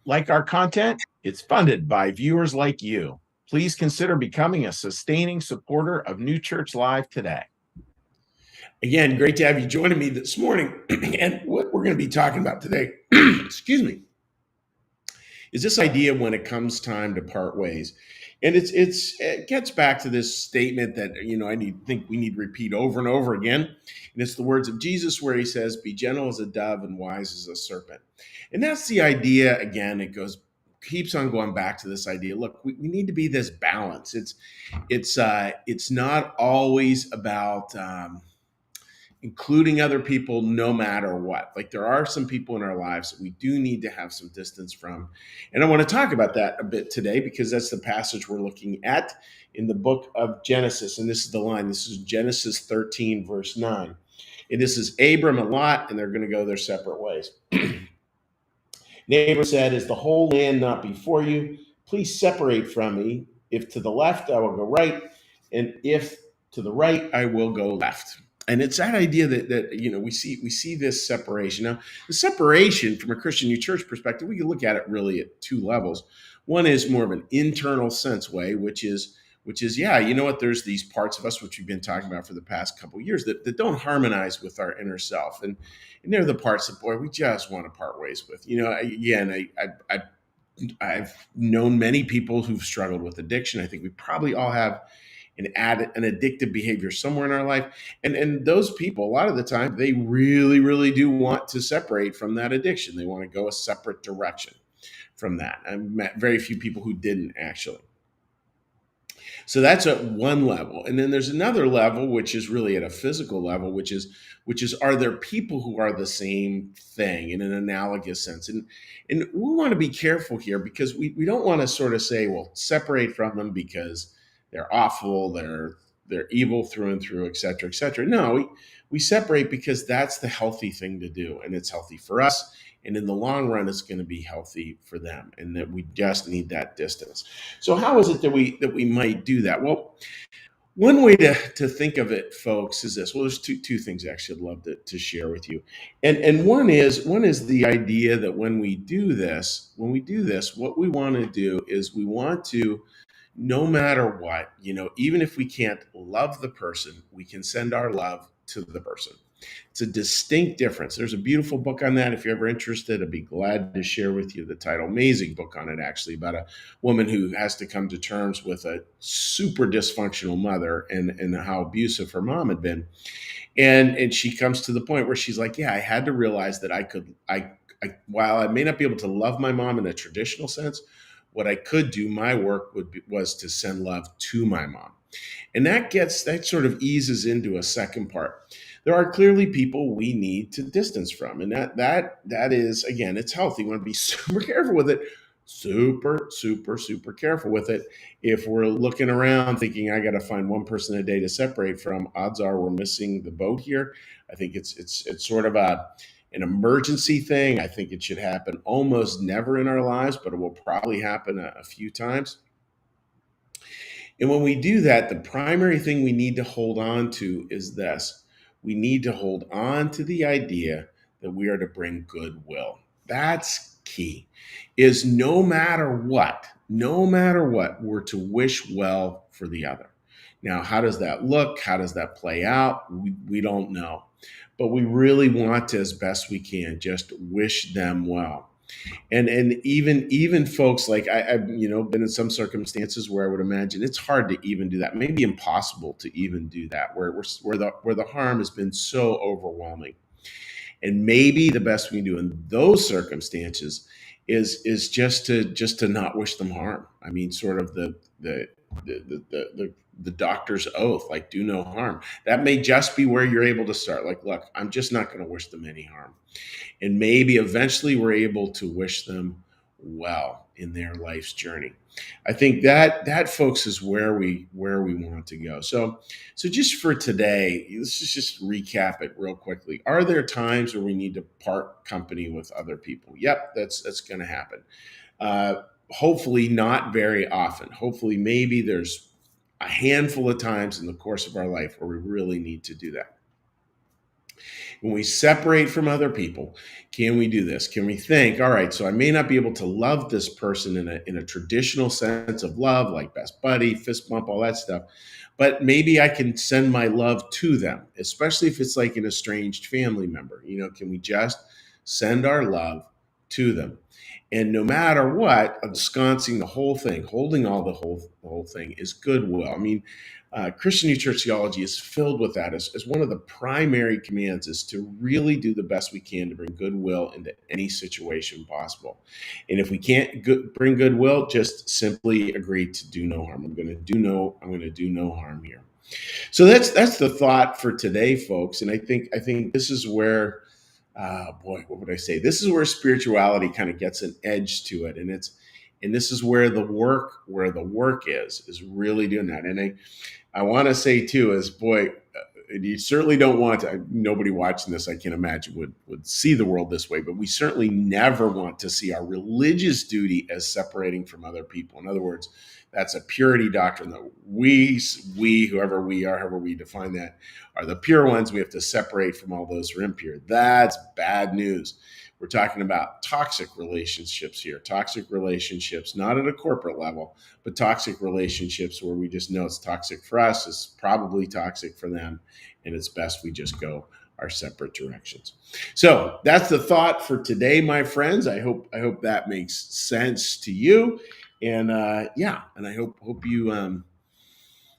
Like our content? It's funded by viewers like you. Please consider becoming a sustaining supporter of New Church Live today. Again, great to have you joining me this morning. And what we're going to be talking about today, excuse me, is this idea when it comes time to part ways. And it gets back to this statement that think we need to repeat over and over again. And it's the words of Jesus where he says, "Be gentle as a dove and wise as a serpent." And that's the idea. Again, it keeps on going back to this idea. Look, we need to be this balance. It's not always about including other people no matter what. Like, there are some people in our lives that we do need to have some distance from. And I want to talk about that a bit today because that's the passage we're looking at in the book of Genesis. And this is the line. This is Genesis 13, verse 9. And this is Abram and Lot, and they're going to go their separate ways. And Abram said, "Is the whole land not before you? Please separate from me. If to the left, I will go right, and if to the right, I will go left." And it's that idea that we see this separation. Now, the separation from a Christian New Church perspective, we can look at it really at two levels. One is more of an internal sense way, which is yeah, you know what? There's these parts of us which we've been talking about for the past couple of years that don't harmonize with our inner self, and they're the parts that, boy, we just want to part ways with. I've known many people who've struggled with addiction. I think we probably all have an addictive behavior somewhere in our life. And those people, a lot of the time, they really, really do want to separate from that addiction. They want to go a separate direction from that. I've met very few people who didn't, actually. So that's at one level. And then there's another level, which is really at a physical level, which is are there people who are the same thing in an analogous sense? And we want to be careful here because we don't want to sort of say, well, separate from them because they're awful, they're evil through and through, et cetera, et cetera. No, we separate because that's the healthy thing to do. And it's healthy for us. And in the long run, it's going to be healthy for them, and that we just need that distance. So, how is it that we might do that? Well, one way to think of it, folks, is this. Well, there's two things actually I'd love to share with you, and one is the idea that when we do this, what we want to do is we want to, no matter what, even if we can't love the person, we can send our love to the person. It's a distinct difference. There's a beautiful book on that. If you're ever interested, I'd be glad to share with you the title. Amazing book on it, actually, about a woman who has to come to terms with a super dysfunctional mother and how abusive her mom had been. And she comes to the point where she's like, yeah, I had to realize that while I may not be able to love my mom in a traditional sense, what I could do, my work was to send love to my mom. And that sort of eases into a second part. There are clearly people we need to distance from, and that is, again, it's healthy. We want to be super careful with it, super, super, super careful with it. If we're looking around thinking I got to find one person a day to separate from, odds are we're missing the boat here. I think it's sort of an emergency thing. I think it should happen almost never in our lives, but it will probably happen a few times. And when we do that, the primary thing we need to hold on to is this. We need to hold on to the idea that we are to bring goodwill. That's key. Is no matter what, we're to wish well for the other. Now, how does that look? How does that play out? We don't know. But we really want to, as best we can, just wish them well. And even folks like I've been in some circumstances where I would imagine it's hard to even do that, maybe impossible to even do that, where the harm has been so overwhelming. And maybe the best we can do in those circumstances is just to not wish them harm. I mean, sort of the doctor's oath, like, do no harm. That may just be where you're able to start. Like, look, I'm just not going to wish them any harm, and maybe eventually we're able to wish them well in their life's journey. I think that folks is where we want to go. So just for today, let's just recap it real quickly. Are there times where we need to part company with other people? Yep, that's going to happen. Uh, Hopefully not very often. Hopefully maybe there's a handful of times in the course of our life where we really need to do that. When we separate from other people, can we do this? Can we think, all right, so I may not be able to love this person in a traditional sense of love, like best buddy, fist bump, all that stuff, but maybe I can send my love to them, especially if it's like an estranged family member. Can we just send our love to them? And no matter what, ensconcing the whole thing, holding all the whole thing is goodwill. I mean, Christian New Church theology is filled with that as one of the primary commands is to really do the best we can to bring goodwill into any situation possible. And if we can't bring goodwill, just simply agree to do no harm. I'm going to do no harm here. So that's the thought for today, folks. And I think this is where, boy, what would I say? This is where spirituality kind of gets an edge to it, and this is where the work is really doing that. And I want to say too is, boy, you certainly don't want to, nobody watching this, I can't imagine would see the world this way, but we certainly never want to see our religious duty as separating from other people. In other words, that's a purity doctrine that we, whoever we are, however we define that, are the pure ones. We have to separate from all those who are impure. That's bad news. We're talking about toxic relationships here, toxic relationships, not at a corporate level, but toxic relationships where we just know it's toxic for us, it's probably toxic for them, and it's best we just go our separate directions. So that's the thought for today, my friends. I hope that makes sense to you, and and I hope you.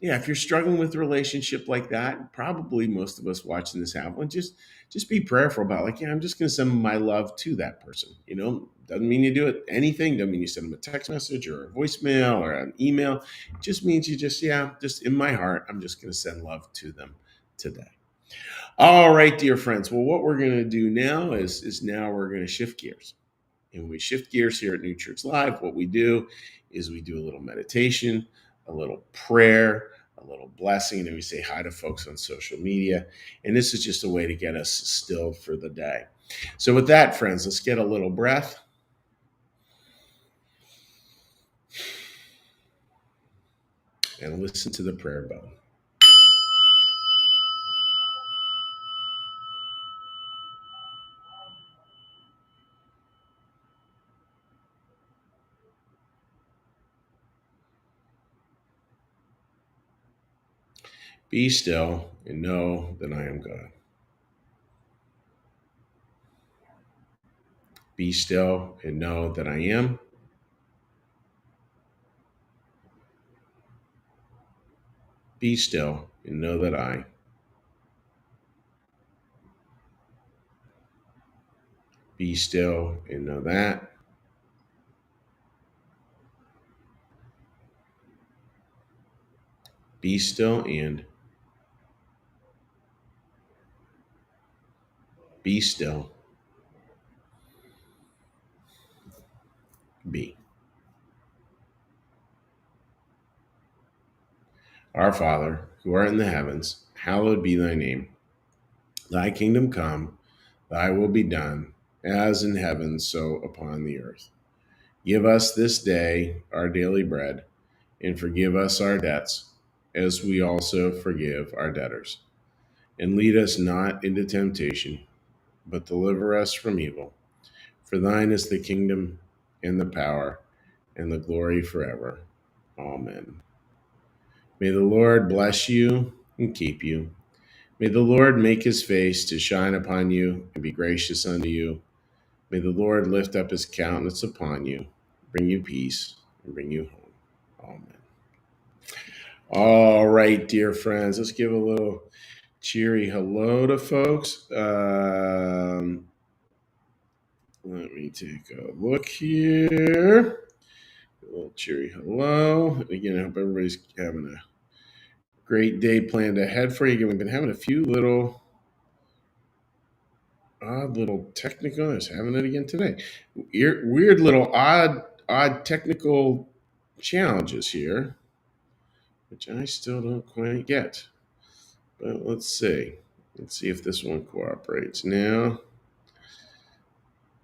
If you're struggling with a relationship like that, probably most of us watching this have one. Just be prayerful about, like, I'm just going to send my love to that person. Doesn't mean you do it anything. Doesn't mean you send them a text message or a voicemail or an email. It just means you just in my heart, I'm just going to send love to them today. All right, dear friends. Well, what we're going to do now is now we're going to shift gears. And when we shift gears here at New Church Live, what we do is we do a little meditation, a little prayer, a little blessing, and we say hi to folks on social media. And this is just a way to get us stilled for the day. So with that, friends, let's get a little breath. And listen to the prayer bell. Be still and know that I am God. Be still and know that I am. Be still and know that I. Be still and know that. Be still and be still. Be. Our Father, who art in the heavens, hallowed be thy name. Thy kingdom come, thy will be done, as in heaven, so upon the earth. Give us this day our daily bread, and forgive us our debts, as we also forgive our debtors. And lead us not into temptation, but deliver us from evil. For thine is the kingdom, and the power, and the glory forever. Amen. May the Lord bless you and keep you. May the Lord make his face to shine upon you and be gracious unto you. May the Lord lift up his countenance upon you, bring you peace, and bring you home. Amen. All right, dear friends, let's give a little cheery hello to folks. Let me take a look here. A little cheery hello. Again, I hope everybody's having a great day planned ahead for you. Again, we've been having a few odd little technical. I was having it again today. Weird little odd technical challenges here, which I still don't quite get. But let's see. Let's see if this one cooperates now.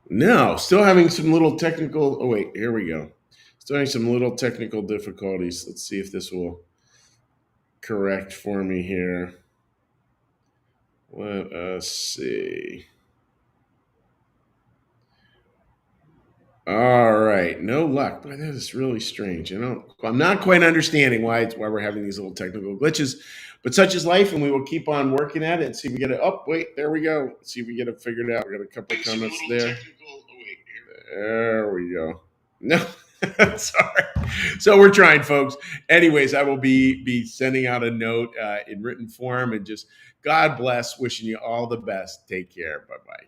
No, still having some little technical. Oh wait, here we go. Still having some little technical difficulties. Let's see if this will correct for me here. Let us see. All right, no luck. Boy, that is really strange. I'm not quite understanding why we're having these little technical glitches, but such is life, and we will keep on working at it and see if we get it. Oh, wait, there we go. Let's see if we get it figured out. We got a couple of comments there. There we go. No, sorry. So we're trying, folks. Anyways, I will be sending out a note in written form, and just God bless. Wishing you all the best. Take care. Bye bye.